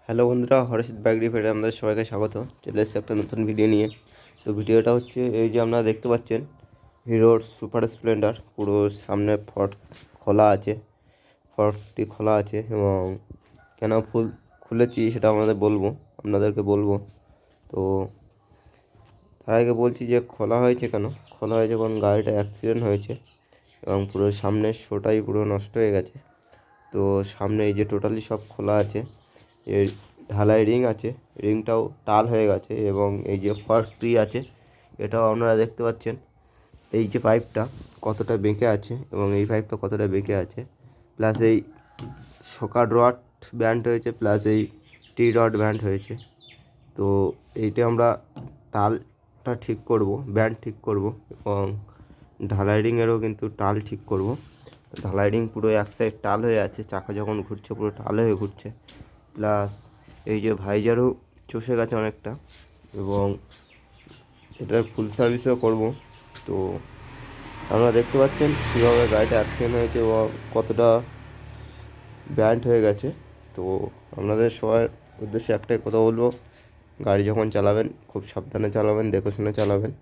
Hello বন্ধুরা, হরষিত bike রিপেয়ারে আমাদের সবাইকে স্বাগত। চলে এসেছে একটা নতুন ভিডিও নিয়ে। তো ভিডিওটা হচ্ছে এই যে আপনারা দেখতে পাচ্ছেন হিরোর সুপার স্প্লেন্ডার, পুরো সামনে ফট খোলা আছে, ফটটি খোলা আছে এবং কেন খুলেছি সেটা আপনাদেরকে বলবো। তো তার আগে বলছি যে খোলা হয়েছে কারণ গাড়িটা অ্যাক্সিডেন্ট হয়েছে এবং পুরো সামনের শোটাই পুরো নষ্ট হয়ে গেছে। তো সামনে এই যে টোটালি সব খোলা আছে, এর ঢালাই রিং আছে, রিংটাও টাল হয়ে গেছে এবং এই যে ফর্কটি আছে এটাও আপনারা দেখতে পাচ্ছেন। এই যে পাইপটা কতটা বেঁকে আছে এবং এই পাইপটা কতটা বেঁকে আছে, প্লাস এই শোকার রড ব্যান্ড হয়েছে, প্লাস এই টি রড ব্যান্ড হয়েছে। তো এইটা আমরা টালটা ঠিক করব, ব্যান্ড ঠিক করব এবং ঢালাই রিংয়েরও কিন্তু টাল ঠিক করব। ঢালাই রিং পুরো এক সাইড টাল হয়ে আছে, চাকা যখন ঘুরছে পুরো টাল হয়ে ঘুরছে, প্লাস এই যে ভাইজারও চষে গেছে অনেকটা এবং এটার ফুল সার্ভিসও করব। তো আপনারা দেখতে পাচ্ছেন কীভাবে গাড়িটা অ্যাক্সিডেন্ট হয়েছে এবং কতটা ব্যান্ড হয়ে গেছে। তো আপনাদের সবার উদ্দেশ্যে একটাই কথা বলবো, গাড়ি যখন চালাবেন খুব সাবধানে চালাবেন, দেখে শুনে চালাবেন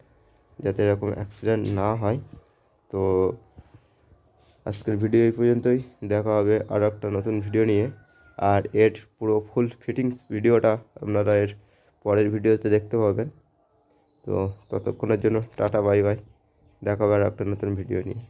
যাতে এরকম অ্যাক্সিডেন্ট না হয়। তো আজকের ভিডিও এই পর্যন্তই, দেখা হবে আরও একটা নতুন ভিডিও নিয়ে। আর এর পুরো ফুল ফিটিংস ভিডিওটা আপনারা এর পরের ভিডিওতে দেখতে পাবেন। তো ততক্ষণের জন্য টাটা, বাই বাই, দেখা হবে আর একটা নতুন ভিডিও নিয়ে।